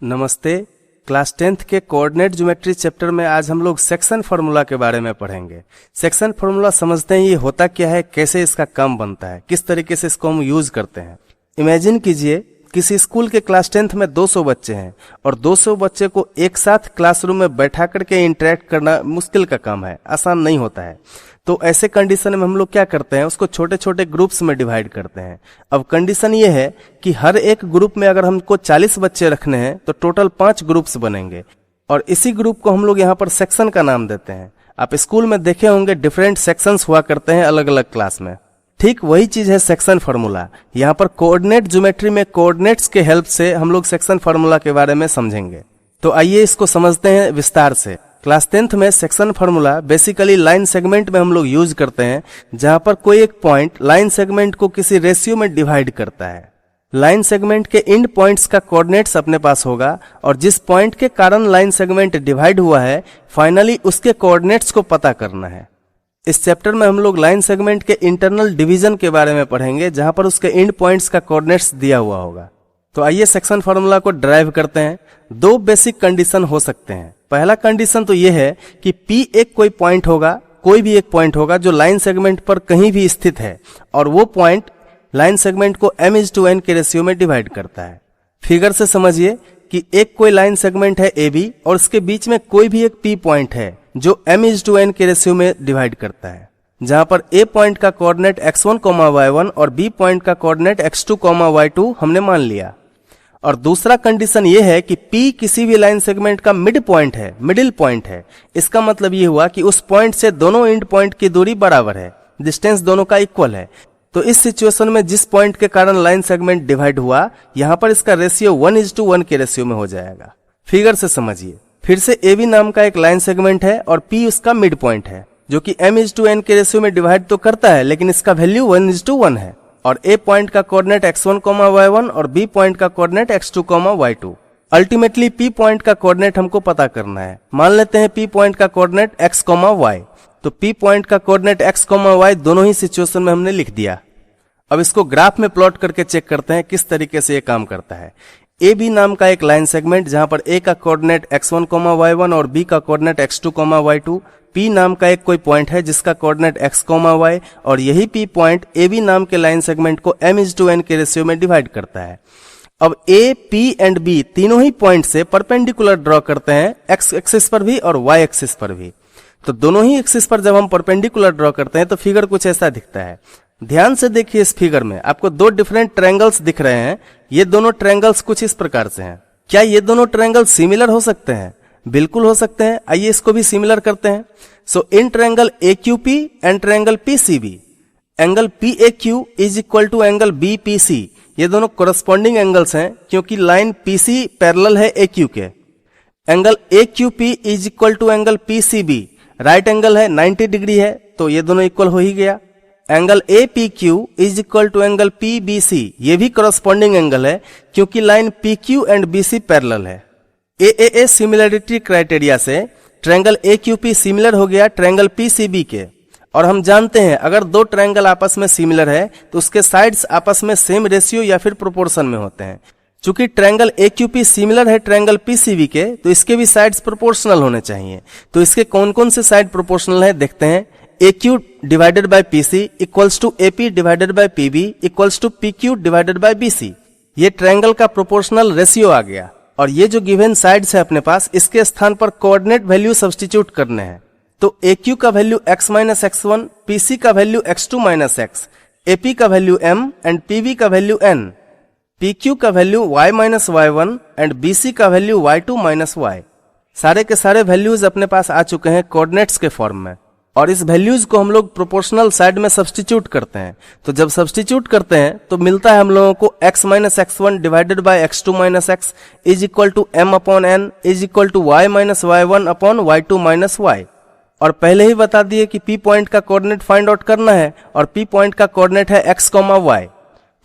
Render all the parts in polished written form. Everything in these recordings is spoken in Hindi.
नमस्ते। क्लास 10th के कोऑर्डिनेट ज्योमेट्री चैप्टर में आज हम लोग सेक्शन फार्मूला के बारे में पढ़ेंगे। सेक्शन फार्मूला समझते हैं ये होता क्या है, कैसे इसका काम बनता है, किस तरीके से इसको हम यूज करते हैं। इमेजिन कीजिए किसी स्कूल के क्लास 10th में 200 बच्चे हैं और 200 बच्चे को एक साथ क्लासरूम में बैठा करके इंटरेक्ट करना मुश्किल का काम है, आसान नहीं होता है। तो ऐसे कंडीशन में हम लोग क्या करते हैं, उसको छोटे छोटे ग्रुप्स में डिवाइड करते हैं। अब कंडीशन ये है कि हर एक ग्रुप में अगर हमको 40 बच्चे रखने हैं तो टोटल 5 ग्रुप्स बनेंगे और इसी ग्रुप को हम लोग यहाँ पर सेक्शन का नाम देते हैं। आप स्कूल में देखे होंगे डिफरेंट सेक्शंस हुआ करते हैं अलग अलग क्लास में, ठीक वही चीज है सेक्शन फार्मूला। यहाँ पर कोऑर्डिनेट ज्योमेट्री में कोऑर्डिनेट्स के हेल्प से हम लोग सेक्शन फार्मूला के बारे में समझेंगे। तो आइए इसको समझते हैं विस्तार से। क्लास 10th में section formula basically line segment में हम लोग यूज करते हैं, जहां पर कोई एक पॉइंट लाइन सेगमेंट को किसी रेशियो में डिवाइड करता है। लाइन सेगमेंट के एंड पॉइंट्स का कोऑर्डिनेट्स अपने पास होगा और जिस पॉइंट के कारण लाइन सेगमेंट डिवाइड हुआ है फाइनली उसके कोऑर्डिनेट्स को पता करना है। इस चैप्टर में हम लोग लाइन सेगमेंट के इंटरनल डिवीजन के बारे में पढ़ेंगे, जहां पर उसके एंड पॉइंट्स का कोऑर्डिनेट्स दिया हुआ होगा। तो आइए सेक्शन फार्मूला को ड्राइव करते हैं। 2 बेसिक कंडीशन हो सकते हैं। पहला कंडीशन तो यह है कि P एक कोई पॉइंट होगा, कोई भी एक पॉइंट होगा जो लाइन सेगमेंट पर कहीं भी स्थित है और वो पॉइंट लाइन सेगमेंट को m/n के रेशियो में डिवाइड करता है। फिगर से समझिए कि एक कोई लाइन सेगमेंट है AB और उसके बीच में कोई भी एक P पॉइंट है जो m/n के रेशियो में डिवाइड करता है, जहां पर A पॉइंट का कोऑर्डिनेट x1, y1 और B पॉइंट का कोऑर्डिनेट x2, y2 हमने मान लिया। और दूसरा कंडीशन ये है कि P किसी भी लाइन सेगमेंट का मिड पॉइंट है, मिडिल पॉइंट है। इसका मतलब ये हुआ कि उस पॉइंट से दोनों एंड पॉइंट की दूरी बराबर है, डिस्टेंस दोनों का इक्वल है। तो इस सिचुएशन में जिस पॉइंट के कारण लाइन सेगमेंट डिवाइड हुआ, यहाँ पर इसका रेशियो 1:1 के रेशियो में हो जाएगा। फिगर से समझिए, फिर से AB नाम का एक लाइन सेगमेंट है और P उसका मिड पॉइंट है जो कि m/n के रेशियो में डिवाइड तो करता है, लेकिन इसका वैल्यू 1:1 है। और A पॉइंट का कोऑर्डिनेट x1, y1 और B पॉइंट का coordinate x2, y2। Ultimately P point का कोऑर्डिनेट हमको पता करना है। मान लेते हैं P पॉइंट का कोऑर्डिनेट x, y। तो P पॉइंट का कोऑर्डिनेट x, y दोनों ही सिचुएशन में हमने लिख दिया। अब इसको ग्राफ में प्लॉट करके चेक करते हैं किस तरीके से ये काम करता है। AB नाम का एक लाइन सेगमेंट जहां पर A का कोऑर्डिनेट x1, y1 और B का कोऑर्डिनेट x2, y2। P नाम का एक कोई पॉइंट है जिसका कोऑर्डिनेट x, y और यही P पॉइंट AB नाम के लाइन सेगमेंट को m/n के रेशियो में डिवाइड करता है। अब A, P एंड B तीनों ही पॉइंट से परपेंडिकुलर ड्रॉ करते हैं, x एक्सिस पर भी और y एक्सिस पर भी। तो दोनों ही एक्सिस पर जब हम परपेंडिकुलर ड्रॉ करते हैं तो फिगर कुछ ऐसा दिखता है। ध्यान से देखिए, इस फिगर में आपको 2 डिफरेंट ट्रायंगल्स दिख रहे हैं। ये दोनों ट्रायंगल्स कुछ इस प्रकार से हैं। क्या ये दोनों ट्रायंगल सिमिलर हो सकते हैं? बिल्कुल हो सकते हैं। आइए इसको भी सिमिलर करते हैं। So in triangle AQP and triangle PCB, angle PAQ is equal to angle BPC। ये दोनों कोरस्पॉन्डिंग एंगल्स हैं क्योंकि लाइन PC पैरेलल है AQ के। Angle AQP is equal to angle PCB, right angle है, 90 डिग्री है, तो ये दोनों इक्वल हो ही गया। Angle APQ is equal to angle PBC, ये भी कोरस्पॉन्डिंग एंगल है क्योंकि line PQ and BC parallel है। AAA सिमिलरिटी क्राइटेरिया से ट्रायंगल AQP सिमिलर हो गया ट्रायंगल PCB के। और हम जानते हैं अगर 2 ट्रायंगल आपस में सिमिलर है तो उसके साइड्स आपस में सेम रेशियो या फिर प्रोपोर्शन में होते हैं। चूंकि ट्रायंगल AQP सिमिलर है ट्रायंगल PCB के, तो इसके भी साइड्स प्रोपोर्शनल होने चाहिए। तो इसके कौन कौन से साइड प्रोपोर्शनल है देखते हैं। AQ divided by PC equals to AP divided by PB equals to PQ divided by BC। ये ट्रायंगल का प्रोपोर्शनल रेशियो आ गया। और ये जो गिवन साइड्स है अपने पास, इसके स्थान पर कोऑर्डिनेट वैल्यू सब्स्टिट्यूट करने हैं। तो AQ का वैल्यू x - x1, PC का वैल्यू x2 - x, AP का वैल्यू m एंड PB का वैल्यू n, PQ का value y - y1 and BC का वैल्यू y2 - y। सारे के सारे वैल्यूज अपने पास आ चुके हैं कोऑर्डिनेट्स के फॉर्म में और इस वैल्यूज को हम लोग प्रोपोर्शनल साइड में सब्स्टिट्यूट करते हैं। तो जब सब्स्टिट्यूट करते हैं तो मिलता है हम लोगों को x - x1 divided by x2 - x is equal to m/n is equal to y - y1 upon y2 - y। और पहले ही बता दिए कि P पॉइंट का कोऑर्डिनेट फाइंड आउट करना है और P पॉइंट का कोऑर्डिनेट है x, y।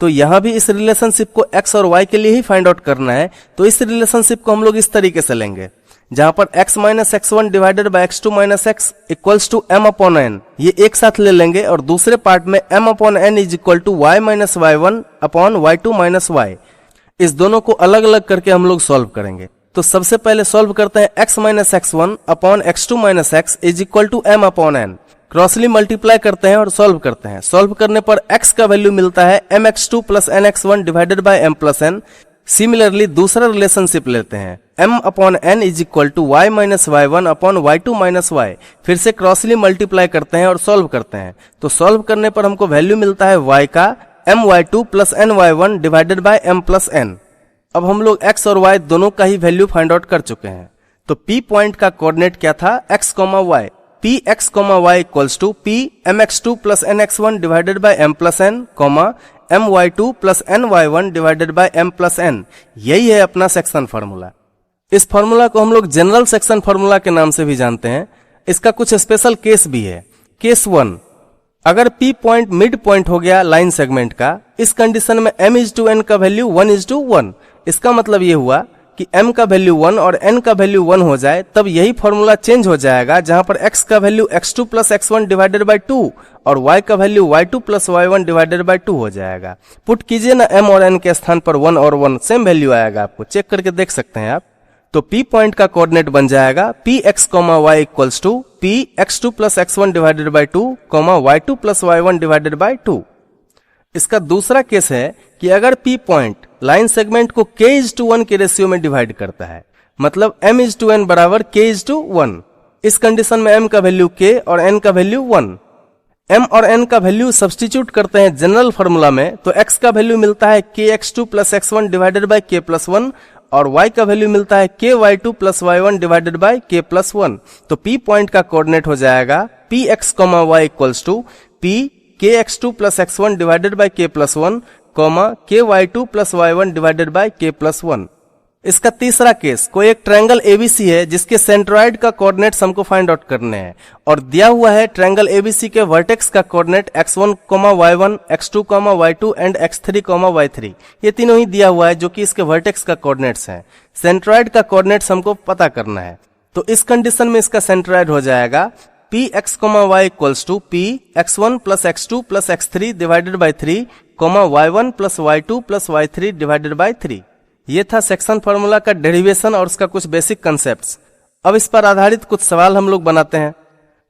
तो यहां भी इस रिलेशनशिप को x और y के लिए ही फाइंड आउट करना है। तो इस रिलेशनशिप को हम लोग इस तरीके से लेंगे, जहां पर x - x1 divided by x2 - x equals to m/n, ये एक साथ ले लेंगे और दूसरे पार्ट में m/n is equal to y - y1 upon y2 - y। इस दोनों को अलग अलग करके हम लोग सॉल्व करेंगे। तो सबसे पहले सॉल्व करते हैं x minus x1 upon x2 minus x is equal to m upon n। Crossly multiply करते हैं और सॉल्व करते हैं। सॉल्व करने पर x का वैल्यू मिलता है mx2 plus nx1 divided by m plus n। Similarly दूसरा रिलेशनशिप लेते हैं m upon n is equal to y minus y1 upon y2 minus y। फिर से क्रॉसली मल्टीप्लाई करते हैं और सॉल्व करते हैं। तो सॉल्व करने पर हमको वैल्यू मिलता है y का my2 plus ny1 divided by m plus n। अब हम लोग x और y दोनों का ही वैल्यू फाइंड आउट कर चुके हैं। तो p पॉइंट का कोऑर्डिनेट क्या था, x, y। p x, y equals to p mx2 plus nx1 divided by m plus n, my2 plus ny1 divided by m plus n। यही है अपना सेक्शन फार्मूला। इस फार्मूला को हम लोग जनरल सेक्शन फार्मूला के नाम से भी जानते हैं। इसका कुछ स्पेशल केस भी है। केस 1, अगर P पॉइंट मिड पॉइंट हो गया लाइन सेगमेंट का, इस कंडीशन में m/n का वैल्यू 1:1। इसका मतलब ये हुआ कि m का वैल्यू 1 और n का वैल्यू 1 हो जाए, तब यही फॉर्मूला चेंज हो जाएगा, जहां पर x का value x2 plus x1 divided by 2 और y का value y2 plus y1 divided by 2 हो जाएगा। पुट कीजिए ना m और n के स्थान पर 1 और 1, सेम वैल्यू आएगा, आपको चेक करके देख सकते हैं आप। तो P पॉइंट का कोऑर्डिनेट बन जाएगा px, y equals to px2 plus x1 divided by 2, y2 plus y1 divided by 2। इसका दूसरा केस है कि अगर P पॉइंट लाइन सेगमेंट को k:1 के रेशियो में डिवाइड करता है, मतलब m:n बराबर k:1। इस कंडीशन में m का वैल्यू k और n का वैल्यू 1। m और n का वैल्यू सब्स्टिट्यूट करते हैं जनरल फार्मूला में, तो x का वैल्यू मिलता है kx2 plus x1 divided by k plus 1 और y का वैल्यू मिलता है ky2 plus y1 divided by k plus 1। तो P पॉइंट का कोऑर्डिनेट हो जाएगा px, y equals to p kx2 plus x1 divided by k plus 1, ky2 plus y1 divided by k plus 1। इसका तीसरा केस, कोई एक ट्रायंगल ABC है जिसके सेंट्रॉइड का कोऑर्डिनेट्स हमको फाइंड आउट करने हैं और दिया हुआ है ट्रायंगल ABC के वर्टेक्स का coordinate x1, y1, x2, y2 and x3, y3। ये तीनों ही दिया हुआ है जो कि इसके वर्टेक्स का कोऑर्डिनेट्स हैं। सेंट्रॉइड का कोऑर्डिनेट्स हमको पता करना है। तो इस कंडीशन में इसका सेंट्रॉइड हो जाएगा px, y equals to p x1 plus x2 plus x3 divided by 3, y1 plus y2 plus y3 divided by 3। ये था सेक्शन फार्मूला का डेरिवेशन और उसका कुछ बेसिक कंसेप्ट्स। अब इस पर आधारित कुछ सवाल हम लोग बनाते हैं।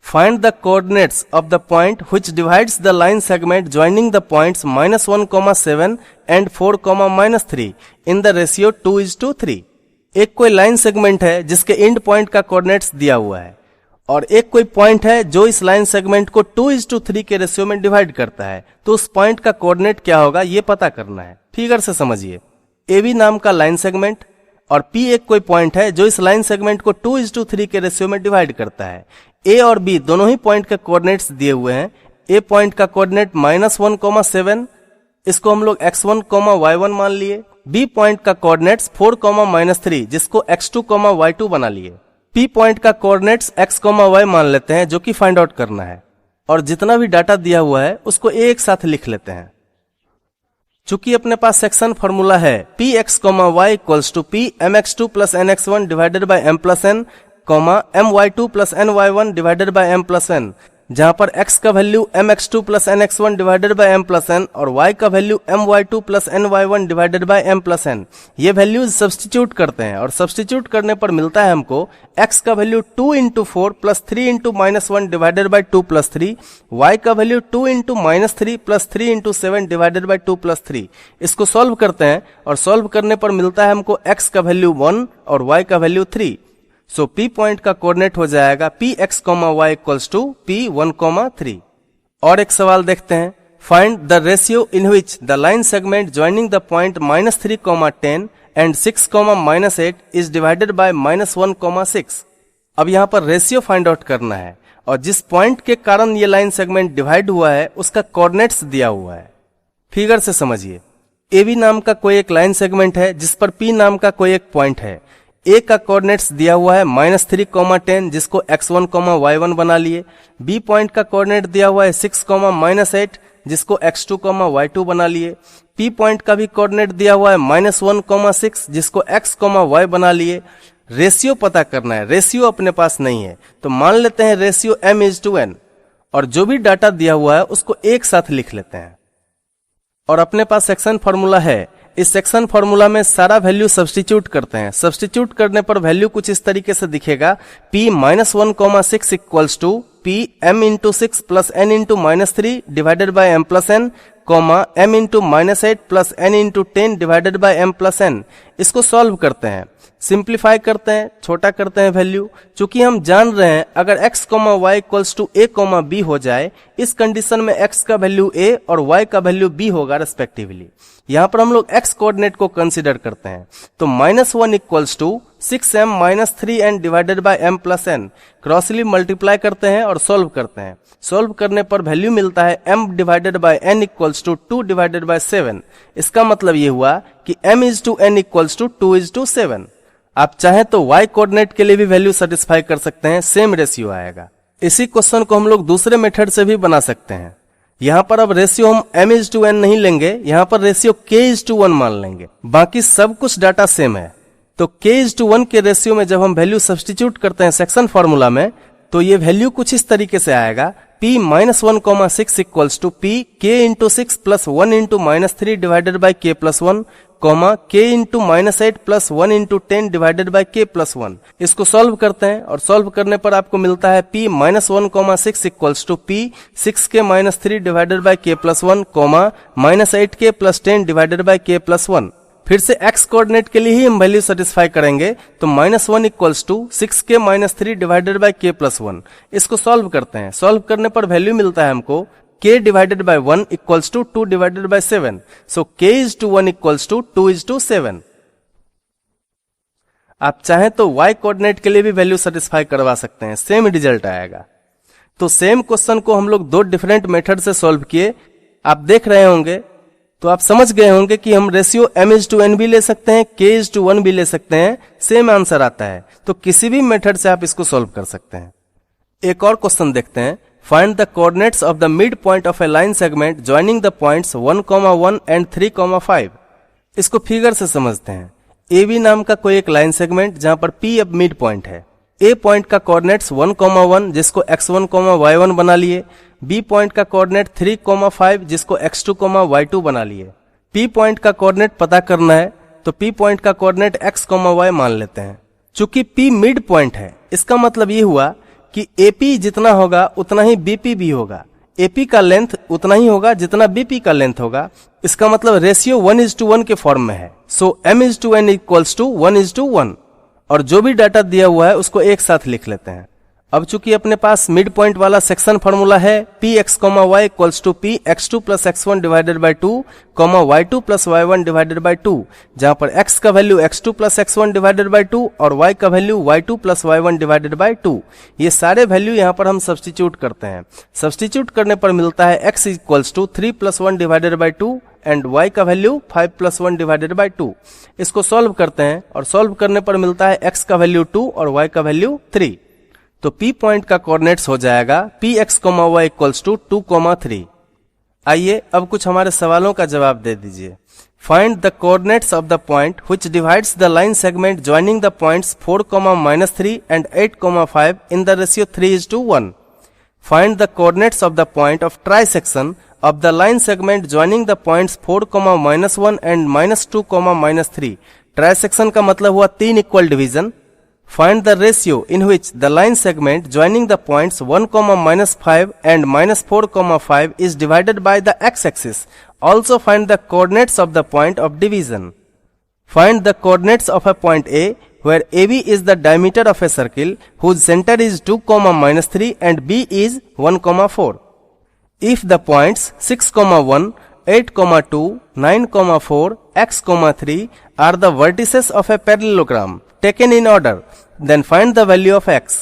Find the coordinates of the point which divides the line segment joining the points -1, 7 and 4, -3 in the ratio 2:3। एक कोई लाइन सेगमेंट है जिसके एंड पॉइंट का कोऑर्डिनेट्स दिया हुआ है और एक कोई पॉइंट है जो इस लाइन सेगमेंट को 2:3 के रेशियो में डिवाइड करता है। तो उस पॉइंट का कोऑर्डिनेट क्या होगा ये पता करना है। फिगर से समझिए, AB नाम का लाइन सेगमेंट और P एक कोई पॉइंट है जो इस लाइन सेगमेंट को 2:3 के रेशियो में डिवाइड करता है। A और B दोनों ही पॉइंट के कोऑर्डिनेट्स दिए हुए हैं। A पॉइंट का कोऑर्डिनेट -1, 7, इसको हम लोग x1, y1 मान लिए। B पॉइंट का कोऑर्डिनेट्स 4, -3 जिसको x2, y2 बना लिए। P पॉइंट का कोऑर्डिनेट्स x, y मान लेते हैं जो कि फाइंड आउट करना है और जितना भी डाटा दिया हुआ है उसको एक साथ लिख लेते हैं। चूंकि अपने पास सेक्शन फार्मूला है px, y equals to p mx2 plus nx1 divided by m plus n, my2 plus ny1 divided by m plus n, जहां पर x का value mx2 plus nx1 divided by m plus n और y का value my2 plus ny1 divided by m plus n। ये वैल्यूज सब्स्टिट्यूट करते हैं और सब्स्टिट्यूट करने पर मिलता है हमको x का value 2 × 4 plus 3 × -1 divided by 2 plus 3, y का value 2 × -3 plus 3 × 7 divided by 2 plus 3। इसको सॉल्व करते हैं और सॉल्व करने पर मिलता है हमको x का वैल्यू 1 और y का वैल्यू 3। सो P पॉइंट का कोऑर्डिनेट हो जाएगा px, y equals to p1, 3। और एक सवाल देखते हैं। Find the ratio in which the line segment joining the point -3, 10 and 6, -8 is divided by -1, 6। अब यहाँ पर रेशियो फाइंड आउट करना है और जिस पॉइंट के कारण ये लाइन सेगमेंट डिवाइड हुआ है उसका कोऑर्डिनेट्स दिया हुआ है। फिगर से समझिए, AB नाम का कोई एक लाइन सेगमेंट है जिस पर P नाम का कोई एक पॉइंट है। A का कोऑर्डिनेट्स दिया हुआ है -3, 10 जिसको x1, y1 बना लिए। B पॉइंट का कोऑर्डिनेट दिया हुआ है 6, -8 जिसको x2, y2 बना लिए। P पॉइंट का भी कोऑर्डिनेट दिया हुआ है -1, 6 जिसको x, y बना लिए। रेशियो पता करना है, रेशियो अपने पास नहीं है तो मान लेते हैं रेशियो m:n और जो भी डाटा दिया हुआ है उसको एक साथ लिख लेते हैं। और अपने पास सेक्शन फार्मूला है इस सेक्शन फॉर्मूला में सारा वैल्यू सब्स्टिट्यूट करते हैं। सब्स्टिट्यूट करने पर वैल्यू कुछ इस तरीके से दिखेगा, p-1,6 equals to p m into 6 plus n into -3 divided by m plus n, m into -8 plus n into 10 divided by m plus n। इसको सॉल्व करते हैं, सिंप्लीफाई करते हैं, छोटा करते हैं वैल्यू। चूंकि हम जान रहे हैं अगर x, y equals to a, b हो जाए, इस कंडीशन में x का वैल्यू a और y का वैल्यू b होगा रेस्पेक्टिवली। यहाँ पर हम लोग x कोऑर्डिनेट को कंसीडर करते हैं, तो -1 equals to 6m - 3n divided by m plus n। Crossly multiply करते हैं और सोल्व करते हैं। सोल्व करने पर वैल्यू मिलता है m divided by n equals to 2 divided by 7। इसका मतलब ये हुआ कि m is to n equals to 2 is to 7। आप चाहें तो y कोऑर्डिनेट के लिए भी वैल्यू सेटिस्फाई कर सकते हैं, सेम रेशियो आएगा। इसी क्वेश्चन को हम लोग दूसरे मेथड से भी बना सकते हैं। यहाँ पर अब रेशियो हम m इज टू n नहीं लेंगे, यहाँ पर रेशियो k इज टू 1 मान लेंगे। बाकी सब कुछ डाटा सेम है, तो k इज टू 1 के रेशियो में जब हम वैल्यू सब्स्टिट्यूट करते हैं सेक्शन फॉर्मूला में, तो ये वैल्यू कुछ इस तरीके से आएगा, p-1,6 equals to p k into 6 plus 1 into -3 divided by k plus 1, k into -8 plus 1 into 10 divided by k plus 1। इसको सॉल्व करते हैं और सॉल्व करने पर आपको मिलता है p-1,6 equals to p 6k - 3 divided by k plus 1, -8k plus 10 divided by k plus 1। फिर से x कोऑर्डिनेट के लिए ही हम वैल्यू सेटिस्फाई करेंगे, तो -1 equals to 6k - 3 divided by k plus 1। इसको सॉल्व करते हैं। सॉल्व करने पर वैल्यू मिलता है हमको k divided by 1 equals to 2 divided by 7। So k is to 1 equals to 2 is to 7। आप चाहें तो y कोऑर्डिनेट के लिए भी वैल्यू सेटिस्फाई करवा सकते हैं, सेम रिजल्ट आएगा। तो सेम क्वेश्चन को हम लोग दो डिफरेंट मेथड से सॉल्व किए। आप देख रहे होंगे तो आप समझ गए होंगे कि हम ratio m is to n भी ले सकते हैं, k इज टू 1 भी ले सकते हैं, सेम आंसर आता है। तो किसी भी मेथड से आप इसको सॉल्व कर सकते हैं। एक और क्वेश्चन देखते हैं, find the coordinates of the mid point of A line segment joining the points 1,1 and 3,5। इसको फिगर से समझते हैं। AB नाम का कोई एक लाइन सेगमेंट जहां पर P अब मिड पॉइंट है। A पॉइंट का कोऑर्डिनेट्स 1,1 जिसको x1, y1 बना लिए। B पॉइंट का कोऑर्डिनेट 3,5 जिसको x2, y2 बना लिए। P पॉइंट का कोऑर्डिनेट पता करना है, तो P पॉइंट का कोऑर्डिनेट x, y मान लेते हैं। चूंकि P मिड पॉइंट है, इसका मतलब ये हुआ कि AP जितना होगा उतना ही BP भी होगा। AP का लेंथ उतना ही होगा जितना BP का लेंथ होगा। इसका मतलब रेशियो 1:1 के फॉर्म में है। So m is to n equals to 1:1। और जो भी डाटा दिया हुआ है उसको एक साथ लिख लेते हैं। अब चूंकि अपने पास मिड पॉइंट वाला सेक्शन फॉर्मूला है, px, y equals to p x2 plus x1 divided by 2, y2 plus y1 divided by 2, जहां पर x का value x2 plus x1 divided by 2 और y का value y2 plus y1 divided by 2। ये सारे वैल्यू यहाँ पर हम सब्स्टिट्यूट करते हैं। सब्स्टिट्यूट करने पर मिलता है x equals to 3 plus 1 divided by 2 and y का वैल्यू 5 प्लस 1 डिवाइडेड बाय 2। इसको सॉल्व करते हैं और सॉल्व करने पर मिलता है x का वैल्यू 2 और y का वैल्यू 3। तो P पॉइंट का कोऑर्डिनेट्स हो जाएगा px, y इक्वल्स टू 2,3। आइए अब कुछ हमारे सवालों का जवाब दे दीजिए। Find the coordinates of the point which divides the line segment joining the points 4, -3 and 8,5 in the ratio 3:1। Find the coordinates of the point of trisection of the line segment joining the points 4, -1 and -2, -3। Trisection का मतलब हुआ 3 equal division. Find the ratio in which the line segment joining the points 1, -5 and -4,5 is divided by the x-axis. Also find the coordinates of the point of division. Find the coordinates of a point A where AB is the diameter of a circle whose center is 2, -3 and B is 1,4. If the points 6,1, 8,2, 9,4, x,3 are the vertices of a parallelogram taken in order, then find the value of x.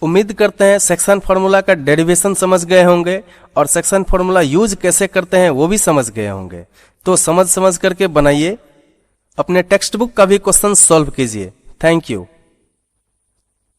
उम्मीद करते हैं सेक्शन फॉर्मूला का डेरिवेशन समझ गए होंगे और सेक्शन फॉर्मूला यूज कैसे करते हैं वो भी समझ गए होंगे। तो समझ करके बनाइए, अपने टेक्स्ट बुक का भी क्वेश्चन सॉल्व कीजिए। Thank you.